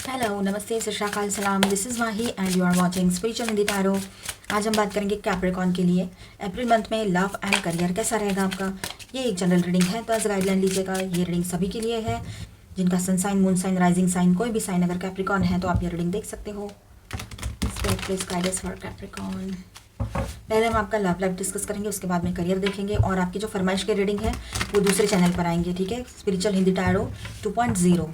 Hello, नमस्ते, सत श्री अकाल, सलाम। This is Mahi and you are watching spiritual Hindi tarot. आज हम बात करेंगे कैप्रिकॉर्न के लिए अप्रैल मंथ में लव एंड करियर कैसा रहेगा आपका। ये एक जनरल रीडिंग है, तो एज गाइडलाइन लीजिएगा। ये रीडिंग सभी के लिए है जिनका sun sign, moon sign, rising sign, कोई भी साइन अगर कैप्रिकॉर्न है तो आप ये रीडिंग देख सकते हो। Spirit please guide us for Capricorn. पहले हम आपका लव लाइफ डिस्कस करेंगे, उसके बाद में करियर देखेंगे और आपकी जो फरमाइश की रीडिंग है वो दूसरे चैनल पर आएंगे, ठीक है। स्पिरिचुअल हिंदी टैरो 2.0,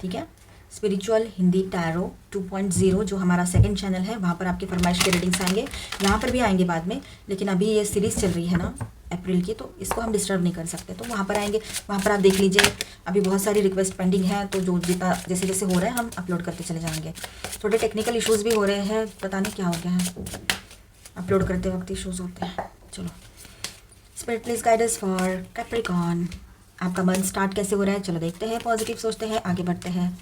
ठीक है। स्पिरिचुअल हिंदी टैरो 2.0 जो हमारा सेकंड चैनल है, वहाँ पर आपकी फरमाइश के रीडिंग्स आएंगे। यहाँ पर भी आएंगे बाद में, लेकिन अभी ये सीरीज़ चल रही है ना अप्रैल की, तो इसको हम डिस्टर्ब नहीं कर सकते, तो वहाँ पर आएंगे। वहाँ पर आप देख लीजिए, अभी बहुत सारी रिक्वेस्ट पेंडिंग है, तो जो जितना जैसे जैसे हो रहा है हम अपलोड करते चले जाएंगे। थोड़े टेक्निकल इशूज़ भी हो रहे हैं, पता नहीं क्या हो गया है, अपलोड करते वक्त इशूज़ होते हैं। चलो, spirit please guide us for Capricorn. आपका मन स्टार्ट कैसे हो रहा है, चलो देखते हैं। पॉजिटिव सोचते हैं, आगे बढ़ते हैं।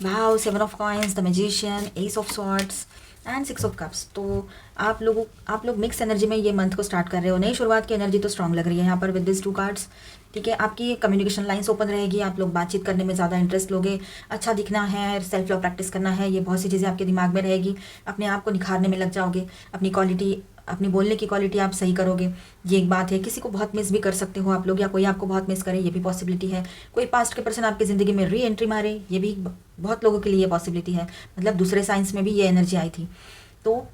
Wow, 7 of coins, the magician, S of swords and 6 of cups. तो आप लोग मिक्स एनर्जी में ये मंथ को स्टार्ट कर रहे हो। नई शुरुआत की एनर्जी तो स्ट्रांग लग रही है यहाँ पर विद दिस 2 कार्ड्स, ठीक है। आपकी कम्युनिकेशन लाइंस ओपन रहेगी, आप लोग बातचीत करने में ज़्यादा इंटरेस्ट लोगे। अच्छा दिखना है, सेल्फ लव प्रैक्टिस करना है, ये बहुत सी चीज़ें आपके दिमाग में रहेगी। अपने आप को निखारने में लग जाओगे, अपनी क्वालिटी, अपनी बोलने की क्वालिटी आप सही करोगे, ये एक बात है। किसी को बहुत मिस भी कर सकते हो आप लोग, या कोई आपको बहुत मिस करे, ये भी पॉसिबिलिटी है। कोई पास्ट के पर्सन आपकी ज़िंदगी में री एंट्री मारे, ये भी बहुत लोगों के लिए ये पॉसिबिलिटी है। मतलब दूसरे साइंस में भी ये एनर्जी आई थी, तो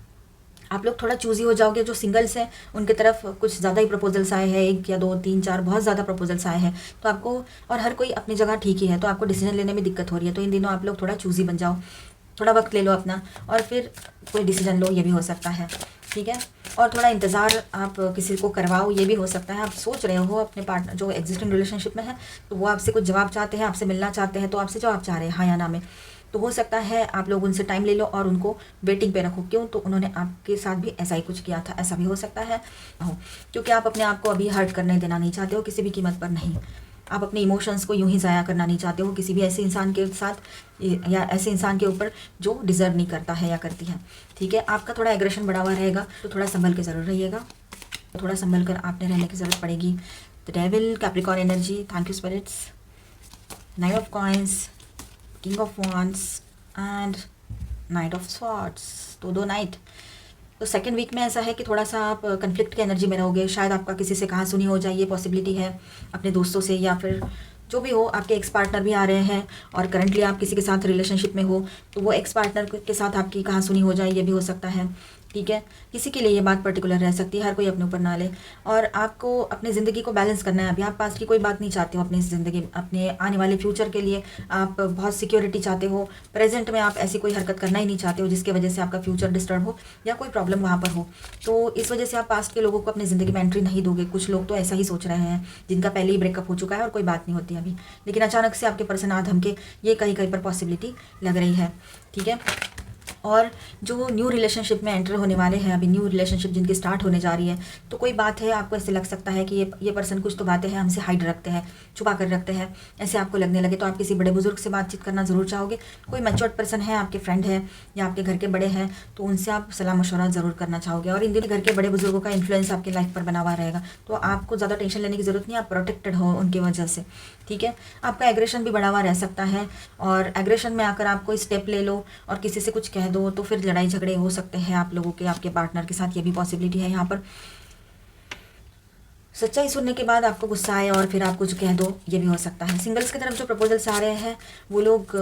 आप लोग थोड़ा चूजी हो जाओगे। जो सिंगल्स हैं उनके तरफ कुछ ज़्यादा ही प्रपोजल्स आए हैं, 1 या 2 3 4 बहुत ज़्यादा प्रपोजल्स आए हैं, तो आपको, और हर कोई अपनी जगह ठीक ही है, तो आपको डिसीजन लेने में दिक्कत हो रही है। तो इन दिनों आप लोग थोड़ा चूजी बन जाओ, थोड़ा वक्त ले लो अपना और फिर कोई डिसीजन लो, ये भी हो सकता है, ठीक है। और थोड़ा इंतज़ार आप किसी को करवाओ, ये भी हो सकता है। आप सोच रहे हो अपने पार्टनर जो एग्जिस्टिंग रिलेशनशिप में है, तो वो आपसे कुछ जवाब चाहते हैं, आपसे मिलना चाहते हैं, तो आपसे जवाब चाह रहे हैं हाँ या ना में। तो हो सकता है आप लोग उनसे टाइम ले लो और उनको वेटिंग पे रखो। क्यों? तो उन्होंने आपके साथ भी ऐसा ही कुछ किया था, ऐसा भी हो सकता है। क्योंकि आप अपने आप को अभी हर्ट करने देना नहीं चाहते हो, किसी भी कीमत पर नहीं। आप अपने इमोशंस को यूं ही ज़ाया करना नहीं चाहते हो किसी भी ऐसे इंसान के साथ, या ऐसे इंसान के ऊपर जो डिज़र्व नहीं करता है या करती है, ठीक है। आपका थोड़ा एग्रेशन बढ़ा हुआ रहेगा, तो थोड़ा संभल के ज़रूर रहिएगा, थोड़ा संभल कर आपने रहने की ज़रूरत पड़ेगी। The devil, Capricorn energy, thank you spirits. 9 of coins, king of wands and knight of swords, तो 2 नाइट। तो सेकेंड वीक में ऐसा है कि थोड़ा सा आप कन्फ्लिक्ट की एनर्जी में रहोगे। शायद आपका किसी से कहा सुनी हो जाए, ये पॉसिबिलिटी है, अपने दोस्तों से, या फिर जो भी हो, आपके एक्स पार्टनर भी आ रहे हैं और करंटली आप किसी के साथ रिलेशनशिप में हो, तो वो एक्स पार्टनर के साथ आपकी कहा सुनी हो जाए, ये भी हो सकता है, ठीक है। किसी के लिए ये बात पर्टिकुलर रह सकती है, हर कोई अपने ऊपर ना ले। और आपको अपनी ज़िंदगी को बैलेंस करना है। अभी आप पास्ट की कोई बात नहीं चाहते हो अपनी ज़िंदगी, अपने आने वाले फ्यूचर के लिए आप बहुत सिक्योरिटी चाहते हो। प्रेजेंट में आप ऐसी कोई हरकत करना ही नहीं चाहते हो जिसकी वजह से आपका फ्यूचर डिस्टर्ब हो या कोई प्रॉब्लम वहाँ पर हो। तो इस वजह से आप पास्ट के लोगों को अपनी ज़िंदगी में एंट्री नहीं दोगे। कुछ लोग तो ऐसा ही सोच रहे हैं जिनका पहले ही ब्रेकअप हो चुका है और कोई बात नहीं होती अभी, लेकिन अचानक से आपके पर्सन आ धमके, ये कहीं कहीं पर पॉसिबिलिटी लग रही है, ठीक है। और जो न्यू रिलेशनशिप में एंटर होने वाले हैं, अभी न्यू रिलेशनशिप जिनकी स्टार्ट होने जा रही है, तो कोई बात है, आपको ऐसे लग सकता है कि ये पर्सन कुछ तो बातें हैं हमसे हाइड रखते हैं, छुपा कर रखते हैं, ऐसे आपको लगने लगे, तो आप किसी बड़े बुजुर्ग से बातचीत करना ज़रूर चाहोगे। कोई मैच्योर्ड पर्सन है, आपके फ्रेंड है या आपके घर के बड़े हैं, तो उनसे आप सलाह मशवरा ज़रूर करना चाहोगे। और इन दिनों घर के बड़े बुजुर्गों का इन्फ्लुएंस आपकी लाइफ पर बना हुआ रहेगा, तो आपको ज़्यादा टेंशन लेने की ज़रूरत नहीं, आप प्रोटेक्टेड हो उनकी वजह से, ठीक है। आपका एग्रेशन भी बढ़ा हुआ रह सकता है, और एग्रेशन में आकर आप कोई स्टेप ले लो और किसी से कुछ कह दो, तो फिर लड़ाई झगड़े हो सकते हैं आप लोगों के, आपके पार्टनर के साथ, ये भी पॉसिबिलिटी है। यहाँ पर सच्चाई सुनने के बाद आपको गुस्सा आए और फिर आप कुछ कह दो, ये भी हो सकता है। सिंगल्स की तरफ जो प्रपोजल्स आ रहे हैं वो लोग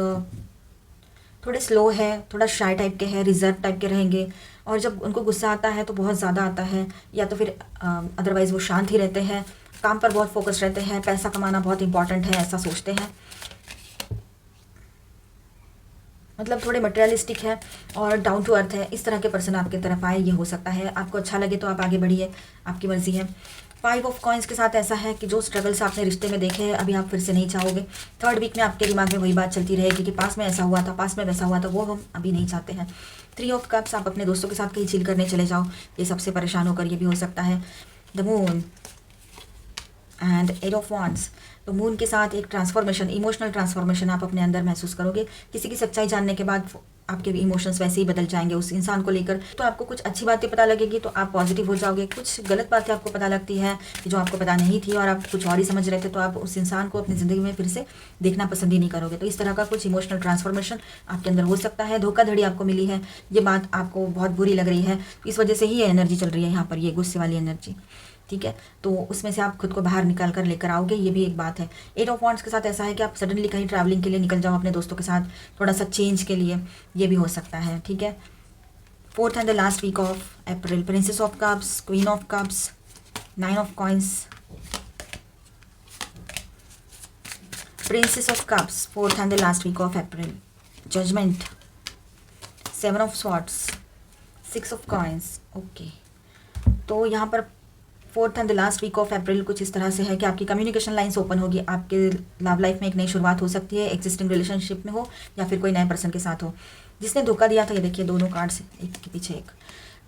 थोड़े स्लो है, थोड़ा शाय टाइप के हैं, रिजर्व टाइप के रहेंगे, और जब उनको गुस्सा आता है तो बहुत ज़्यादा आता है, या तो फिर अदरवाइज़ वो शांत ही रहते हैं, काम पर बहुत फोकस रहते हैं, पैसा कमाना बहुत इंपॉर्टेंट है ऐसा सोचते हैं, मतलब थोड़े मटेरियलिस्टिक है और डाउन टू अर्थ है। इस तरह के पर्सन आपकी तरफ आए, ये हो सकता है। आपको अच्छा लगे तो आप आगे बढ़िए, आपकी मर्जी है। 5 ऑफ कॉइंस के साथ ऐसा है कि जो स्ट्रगल्स आपने रिश्ते में देखे हैं अभी आप फिर से नहीं चाहोगे। थर्ड वीक में आपके दिमाग में वही बात चलती रहेगी कि पास में ऐसा हुआ था, पास में वैसा हुआ था, वो हम अभी नहीं चाहते हैं। 3 ऑफ कप्स, आप अपने दोस्तों के साथ कहीं चिल करने चले जाओ, ये सबसे परेशान होकर, ये भी हो सकता है। The moon and 8 of wands, तो मून के साथ एक ट्रांसफॉर्मेशन, इमोशनल ट्रांसफॉर्मेशन आप अपने अंदर महसूस करोगे। किसी की सच्चाई जानने के बाद आपके इमोशंस वैसे ही बदल जाएंगे उस इंसान को लेकर। तो आपको कुछ अच्छी बातें पता लगेगी तो आप पॉजिटिव हो जाओगे, कुछ गलत बातें आपको पता लगती है कि जो आपको पता नहीं थी और आप कुछ और ही समझ रहे थे, तो आप उस इंसान को अपनी ज़िंदगी में फिर से देखना पसंद ही नहीं करोगे। तो इस तरह का कुछ इमोशनल ट्रांसफॉर्मेशन आपके अंदर हो सकता है। धोखाधड़ी आपको मिली है, ये बात आपको बहुत बुरी लग रही है, इस वजह से ही ये एनर्जी चल रही है यहाँ पर, ये गुस्से वाली एनर्जी, ठीक है। तो उसमें से आप खुद को बाहर निकाल कर लेकर आओगे, ये भी एक बात है। 8 ऑफ वांड्स के साथ ऐसा है कि आप सडनली कहीं ट्रैवलिंग के लिए निकल जाओ अपने दोस्तों के साथ, थोड़ा सा चेंज के लिए, ये भी हो सकता है, ठीक है। 4th and the last week of April, princess of cups, queen of cups, 9 of coins, princess of cups, 4th and the last week of April, judgement, 7 of swords, 6 of coins. Okay, तो यहाँ पर 4th and the last week of April कुछ इस तरह से है कि आपकी कम्युनिकेशन लाइन्स ओपन होगी, आपके लव लाइफ में एक नई शुरुआत हो सकती है, एग्जिस्टिंग रिलेशनशिप में हो या फिर कोई नए पर्सन के साथ हो। जिसने धोखा दिया था, ये देखिए दोनों कार्ड्स एक के पीछे एक,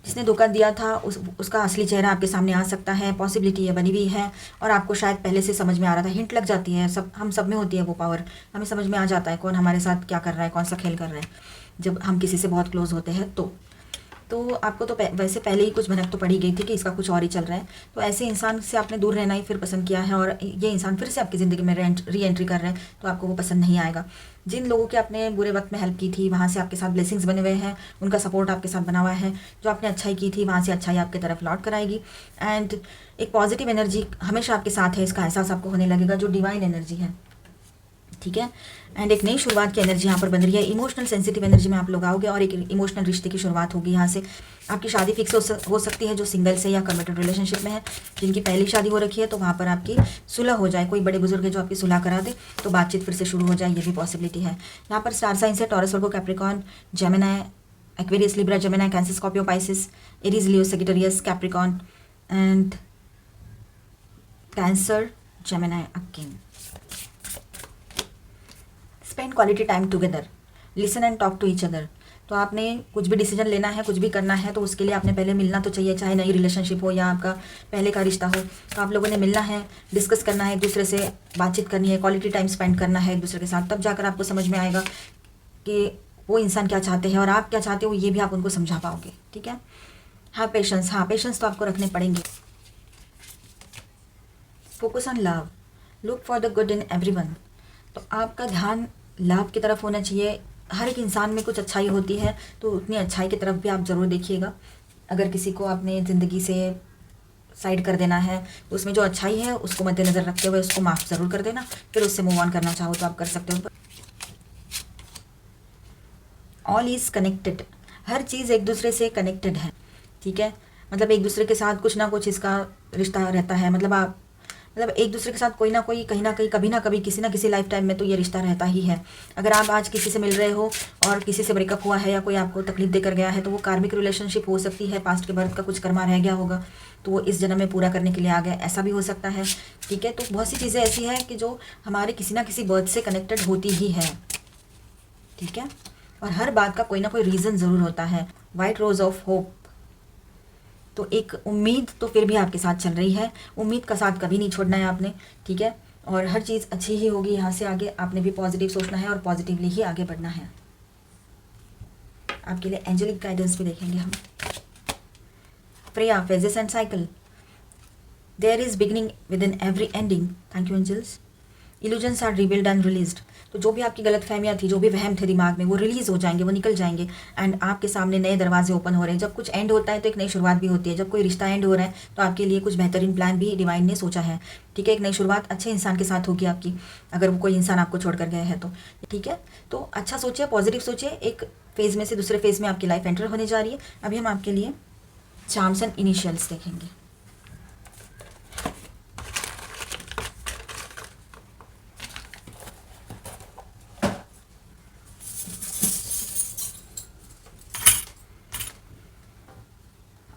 जिसने धोखा दिया था उसका असली चेहरा आपके सामने आ सकता है, पॉसिबिलिटी है, बनी हुई है, और आपको शायद पहले से समझ में आ रहा था, हिंट लग जाती है, हम सब में होती है वो पावर, हमें समझ में आ जाता है कौन हमारे साथ क्या कर रहा है, कौन सा खेल कर रहा है, जब हम किसी से बहुत क्लोज होते हैं। तो आपको तो वैसे पहले ही कुछ भनक तो पड़ी गई थी कि इसका कुछ और ही चल रहा है, तो ऐसे इंसान से आपने दूर रहना ही फिर पसंद किया है, और ये इंसान फिर से आपकी ज़िंदगी में री एंट्री कर रहे हैं, तो आपको वो पसंद नहीं आएगा। जिन लोगों की आपने बुरे वक्त में हेल्प की थी, वहाँ से आपके साथ ब्लेसिंग्स बने हुए हैं, उनका सपोर्ट आपके साथ बना हुआ है, जो आपने अच्छाई की थी वहाँ से अच्छाई आपकी तरफ लौट कर आएगी, एंड एक पॉजिटिव एनर्जी हमेशा आपके साथ है, इसका एहसास आपको होने लगेगा, जो डिवाइन एनर्जी है, ठीक है। एंड एक नई शुरुआत की एनर्जी यहाँ पर बन रही है, इमोशनल सेंसिटिव एनर्जी में आप लोग आओगे और एक इमोशनल रिश्ते की शुरुआत होगी। यहाँ से आपकी शादी फिक्स हो सकती है, जो सिंगल से या कमिटेड रिलेशनशिप में है। जिनकी पहली शादी हो रखी है तो वहाँ पर आपकी सुलह हो जाए, कोई बड़े बुजुर्ग है जो आपकी सुलह करा दे, तो बातचीत फिर से शुरू हो जाए, ये भी पॉसिबिलिटी है। यहाँ पर स्टार साइंस है Taurus, Virgo, Capricorn, Gemini, Aquarius, Libra, Gemini, Cancer, Scorpio, Pisces, Aries, Leo, Sagittarius, Capricorn and Cancer, Gemini again. Spend quality time together, listen and talk to each other. तो आपने कुछ भी decision लेना है, कुछ भी करना है, तो उसके लिए आपने पहले मिलना तो चाहिए, चाहे नई रिलेशनशिप हो या आपका पहले का रिश्ता हो, तो आप लोगों ने मिलना है, डिस्कस करना है, एक दूसरे से बातचीत करनी है, क्वालिटी टाइम स्पेंड करना है एक दूसरे के साथ, तब जाकर आपको समझ में आएगा कि वो इंसान क्या चाहते हैं और आप क्या चाहते हो, ये भी आप उनको समझा पाओगे, ठीक है। हाँ पेशेंस, हाँ पेशेंस तो आपको रखने पड़ेंगे। Focus on love, look for the good in everyone. तो आपका ध्यान लाभ की तरफ होना चाहिए, हर एक इंसान में कुछ अच्छाई होती है, तो उतनी अच्छाई की तरफ भी आप ज़रूर देखिएगा। अगर किसी को अपने ज़िंदगी से साइड कर देना है, तो उसमें जो अच्छाई है उसको मद्देनज़र रखते हुए उसको माफ़ ज़रूर कर देना, फिर उससे मूव ऑन करना चाहो तो आप कर सकते हो। ऑल इज़ कनेक्टेड, हर चीज़ एक दूसरे से कनेक्टेड है, ठीक है। मतलब एक दूसरे के साथ कुछ ना कुछ इसका रिश्ता रहता है, मतलब एक दूसरे के साथ कोई ना कोई, कहीं ना कहीं, कभी ना कभी, किसी ना किसी लाइफ टाइम में तो ये रिश्ता रहता ही है। अगर आप आज किसी से मिल रहे हो और किसी से ब्रेकअप हुआ है या कोई आपको तकलीफ देकर गया है, तो वो कार्मिक रिलेशनशिप हो सकती है, पास्ट के बर्थ का कुछ कर्मा रह गया होगा, तो वो इस जन्म में पूरा करने के लिए आ गया, ऐसा भी हो सकता है, ठीक है। तो बहुत सी चीज़ें ऐसी हैं कि जो हमारे किसी ना किसी बर्थ से कनेक्टेड होती ही है, ठीक है, और हर बात का कोई ना कोई रीज़न ज़रूर होता है। वाइट रोज ऑफ होप, तो एक उम्मीद तो फिर भी आपके साथ चल रही है, उम्मीद का साथ कभी नहीं छोड़ना है आपने, ठीक है, और हर चीज़ अच्छी ही होगी यहाँ से आगे। आपने भी पॉजिटिव सोचना है और पॉजिटिवली ही आगे बढ़ना है। आपके लिए एंजेलिक गाइडेंस भी देखेंगे हम। Freya, phases and cycle, there is beginning within every ending, thank you angels. Illusions are rebuild and released, तो जो भी आपकी गलत फहमियाँ थी, जो भी वहम थे दिमाग में, वो रिलीज़ हो जाएंगे, वो निकल जाएंगे, एंड आपके सामने नए दरवाजे ओपन हो रहे हैं। जब कुछ एंड होता है तो एक नई शुरुआत भी होती है, जब कोई रिश्ता एंड हो रहा है तो आपके लिए कुछ बेहतरीन प्लान भी डिवाइन ने सोचा है, ठीक है। एक नई शुरुआत अच्छे इंसान के साथ होगी आपकी, अगर वो कोई इंसान आपको छोड़ कर गया है तो, ठीक है। तो अच्छा सोचिए, पॉजिटिव सोचिए, एक फेज़ में से दूसरे फेज़ में आपकी लाइफ एंटर होने जा रही है। अभी हम आपके लिए चार्म्स एंड इनिशियल्स देखेंगे।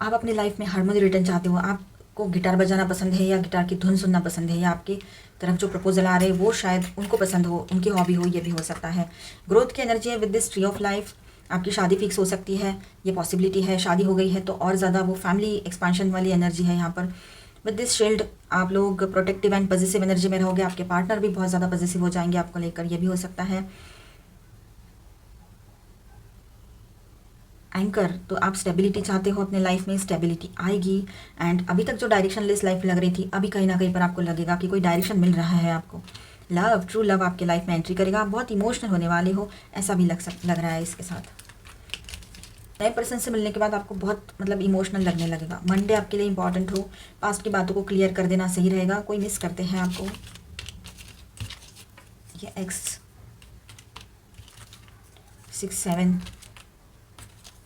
आप अपनी लाइफ में हार्मोनी रिटर्न चाहते हो, आपको गिटार बजाना पसंद है या गिटार की धुन सुनना पसंद है, या आपकी तरफ जो प्रपोजल आ रहे हैं वो शायद उनको पसंद हो, उनकी हॉबी हो, ये भी हो सकता है। ग्रोथ की एनर्जी है with this tree of life. आपकी शादी फिक्स हो सकती है, ये पॉसिबिलिटी है। शादी हो गई है तो और ज़्यादा वो फैमिली एक्सपांशन वाली एनर्जी है यहाँ पर। विद दिस शील्ड आप लोग प्रोटेक्टिव एंड पॉजिटिव एनर्जी में रहोगे। आपके पार्टनर भी बहुत ज़्यादा पॉजिटिव हो जाएंगे आपको लेकर, ये भी हो सकता है। एंकर, तो आप स्टेबिलिटी चाहते हो अपने लाइफ में, स्टेबिलिटी आएगी। एंड अभी तक जो डायरेक्शन लेस लाइफ लग रही थी, अभी कहीं ना कहीं पर आपको लगेगा कि कोई डायरेक्शन मिल रहा है आपको। लव, ट्रू लव आपके लाइफ में एंट्री करेगा। आप बहुत इमोशनल होने वाले हो, ऐसा भी लग रहा है इसके साथ। नए पर्सन से मिलने के बाद आपको बहुत मतलब इमोशनल लगने लगेगा। मंडे आपके लिए इंपॉर्टेंट हो, पास्ट की बातों को क्लियर कर देना सही रहेगा। कोई मिस करते हैं आपको, ये एक्स 6 7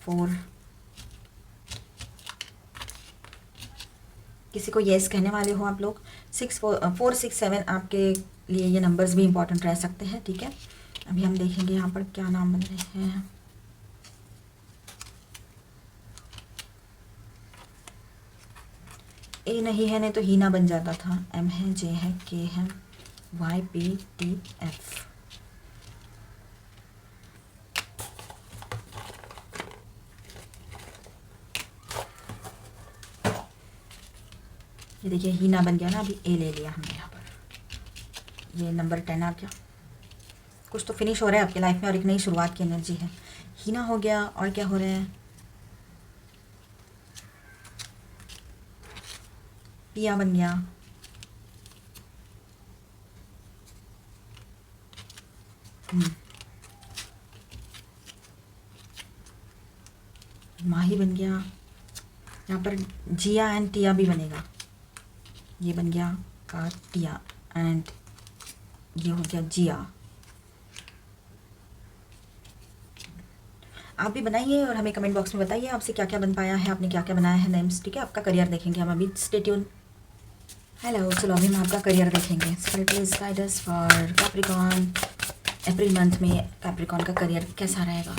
4, किसी को येस कहने वाले हो आप लोग। 4 6 7 आपके लिए ये नंबर्स भी इंपॉर्टेंट रह सकते हैं, ठीक है। अभी हम देखेंगे यहाँ पर क्या नाम बन रहे हैं। ए नहीं है, नहीं तो हीना बन जाता था। एम है, जे है, के है, वाई पी टी एफ। ये देखिए हीना बन गया ना, अभी ए ले लिया हमने यहाँ पर। ये नंबर 10 आ गया। कुछ तो फिनिश हो रहा है आपकी लाइफ में और एक नई शुरुआत की एनर्जी है। हीना हो गया, और क्या हो रहा है, पिया बन गया, माही बन गया। यहाँ पर जिया एंड टिया भी बनेगा। ये बन गया का टिया एंड ये हो गया जिया। आप भी बनाइए और हमें कमेंट बॉक्स में बताइए आपसे क्या क्या बन पाया है, आपने क्या क्या बनाया है नेम्स, ठीक है। आपका करियर देखेंगे हम अभी, स्टे ट्यून। हेलो, चलो अभी हम आपका करियर देखेंगे। Spirit please guide us for Capricorn. April month में कैप्रिकॉर्न का करियर कैसा रहेगा।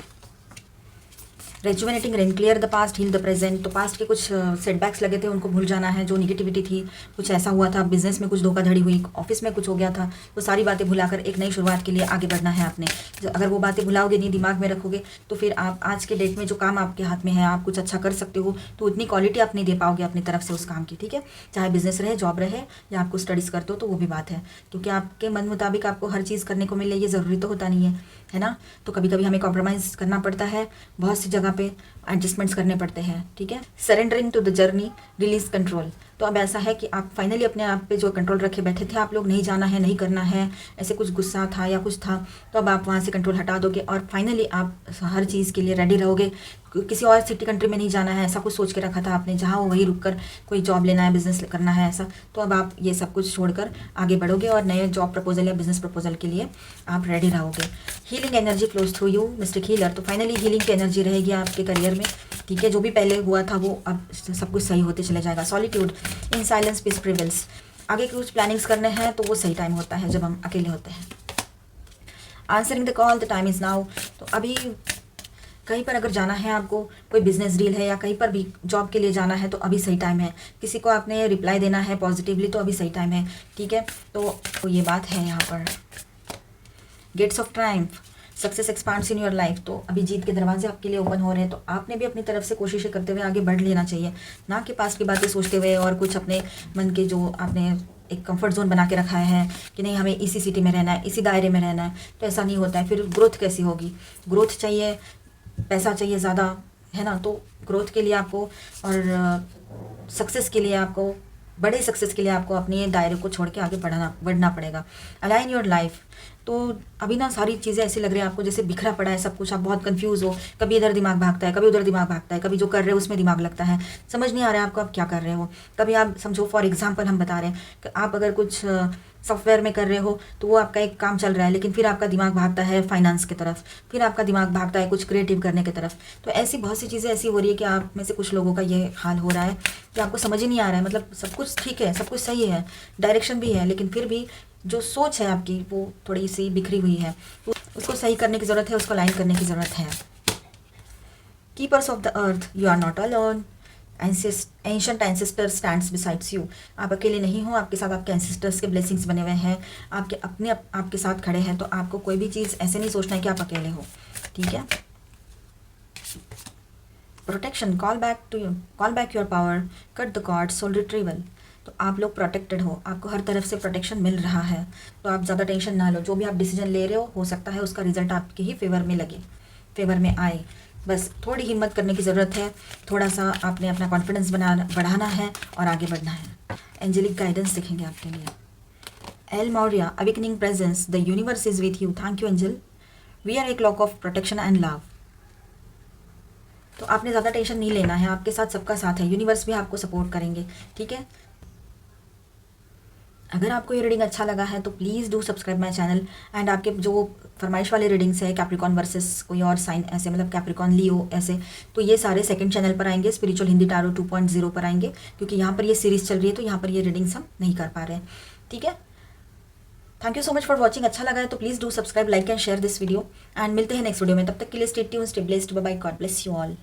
Rejuvenating rain, clear the past, heal the present. तो पास्ट के कुछ सेटबैक्स लगे थे, उनको भूल जाना है। जो निगेटिविटी थी, कुछ ऐसा हुआ था, बिजनेस में कुछ धोखाधड़ी हुई, ऑफिस में कुछ हो गया था, वो सारी बातें भुलाकर एक नई शुरुआत के लिए आगे बढ़ना है आपने। अगर वो बातें भुलाओगे नहीं, दिमाग में रखोगे, तो फिर आप आज के डेट में जो काम आपके हाथ में है, आप कुछ अच्छा कर सकते हो, तो उतनी क्वालिटी आप नहीं दे पाओगे अपनी तरफ से उस काम की, ठीक है। चाहे बिजनेस रहे, जॉब रहे, या आपको स्टडीज़ करते हो, तो वो भी बात है। क्योंकि आपके मन मुताबिक आपको हर चीज़ करने को मिले, ये ज़रूरी तो होता नहीं है ना। तो कभी कभी हमें कॉम्प्रोमाइज़ करना पड़ता है, बहुत सी जगह पे एडजस्टमेंट्स करने पड़ते हैं, ठीक है। Surrendering to the journey, release control. तो अब ऐसा है कि आप फाइनली अपने आप पे जो कंट्रोल रखे बैठे थे आप लोग, नहीं जाना है, नहीं करना है, ऐसे कुछ गुस्सा था या कुछ था, तो अब आप वहाँ से कंट्रोल हटा दोगे और फाइनली आप हर चीज़ के लिए रेडी रहोगे। किसी और सिटी कंट्री में नहीं जाना है, ऐसा कुछ सोच के रखा था आपने, जहाँ वहीं रुक कर कोई जॉब लेना है, बिजनेस करना है, ऐसा। तो अब आप ये सब कुछ छोड़कर आगे बढ़ोगे और नए जॉब प्रपोजल या बिजनेस प्रपोजल के लिए आप रेडी रहोगे। Healing energy flows through you mistake healer. तो फाइनली हीलिंग की एनर्जी रहेगी आपके करियर में, ठीक है। जो भी पहले हुआ था वो अब सब कुछ सही होते चले जाएगा। Solitude, in silence peace prevails. आगे कुछ प्लानिंग्स करने हैं तो वो सही टाइम होता है जब हम अकेले होते हैं। Answering the call, the time is now. तो अभी कहीं पर अगर जाना है आपको, कोई बिजनेस डील है या कहीं पर भी जॉब के लिए जाना है, तो अभी सही टाइम है। किसी को आपने रिप्लाई देना है पॉजिटिवली, तो अभी सही टाइम है, ठीक है। तो ये बात है यहाँ पर। Gates of triumph, success expands in your life. तो अभी जीत के दरवाजे आपके लिए ओपन हो रहे हैं, तो आपने भी अपनी तरफ से कोशिशें करते हुए आगे बढ़ लेना चाहिए, ना कि पास की बातें सोचते हुए और कुछ अपने मन के जो आपने एक कंफर्ट जोन बना के रखा है कि नहीं हमें इसी सिटी में रहना है, इसी दायरे में रहना है, तो ऐसा नहीं होता है। फिर ग्रोथ कैसी होगी। ग्रोथ चाहिए, पैसा चाहिए ज़्यादा, है ना। तो ग्रोथ के लिए आपको और सक्सेस के लिए आपको, बड़े सक्सेस के लिए आपको अपने दायरे को छोड़ के आगे बढ़ना पड़ेगा। Align your life. तो अभी ना सारी चीज़ें ऐसी लग रही है आपको जैसे बिखरा पड़ा है सब कुछ, आप बहुत कंफ्यूज हो, कभी इधर दिमाग भागता है, कभी उधर दिमाग भागता है, कभी जो कर रहे हो उसमें दिमाग लगता है, समझ नहीं आ रहा है आपको आप क्या कर रहे हो। कभी आप समझो, फॉर एग्जांपल हम बता रहे हैं कि आप अगर कुछ सॉफ्टवेयर में कर रहे हो, तो वो आपका एक काम चल रहा है, लेकिन फिर आपका दिमाग भागता है फाइनेंस की तरफ, फिर आपका दिमाग भागता है कुछ क्रिएटिव करने की तरफ। तो ऐसी बहुत सी चीज़ें ऐसी हो रही है कि आप में से कुछ लोगों का ये हाल हो रहा है कि आपको समझ ही नहीं आ रहा है। मतलब सब कुछ ठीक है, सब कुछ सही है, डायरेक्शन भी है, लेकिन फिर भी जो सोच है आपकी वो थोड़ी सी बिखरी हुई है, उसको सही करने की ज़रूरत है, उसको लाइन करने की ज़रूरत है। Keepers of the earth, you are not alone. Ancient ancestor stands besides you. आप अकेले नहीं हो, आपके साथ आपके एंसेस्टर्स के ब्लेसिंग्स बने हुए हैं, आपके अपने आपके साथ खड़े हैं। तो आपको कोई भी चीज़ ऐसे नहीं सोचना है कि आप अकेले हो, ठीक है। Protection, call back your power, cut the cord, soul retrieval. तो आप लोग प्रोटेक्टेड हो, आपको हर तरफ से प्रोटेक्शन मिल रहा है, तो आप ज़्यादा टेंशन ना लो। जो भी आप डिसीजन ले रहे हो सकता है उसका रिजल्ट आपके ही फेवर में लगे, फेवर में आए। बस थोड़ी हिम्मत करने की ज़रूरत है, थोड़ा सा आपने अपना कॉन्फिडेंस बढ़ाना है और आगे बढ़ना है। एंजेलिक गाइडेंस देखेंगे आपके लिए। El Morya, awakening presence, the universe is with you. Thank you angel. We are a cloak of protection and love. तो आपने ज़्यादा टेंशन नहीं लेना है, आपके साथ सबका साथ है, यूनिवर्स भी आपको सपोर्ट करेंगे, ठीक है। अगर आपको ये रीडिंग अच्छा लगा है तो please do subscribe my channel. And आपके जो फरमाइश वाले रीडिंग्स है, कैप्रिकॉन वर्सेस कोई और साइन ऐसे, मतलब कैप्रिकॉन लियो ऐसे, तो ये सारे सेकंड चैनल पर आएंगे, स्पिरिचुअल हिंदी टारो 2.0 पर आएंगे, क्योंकि यहाँ पर ये सीरीज़ चल रही है तो यहाँ पर ये रीडिंग्स हम नहीं कर पा रहे हैं, ठीक है। Thank you so much for watching. अच्छा लगा है तो please do subscribe, like and share this video, and मिलते हैं नेक्स्ट वीडियो में। तब तक के लिए stay tuned, stay blessed, bye bye, God bless you all.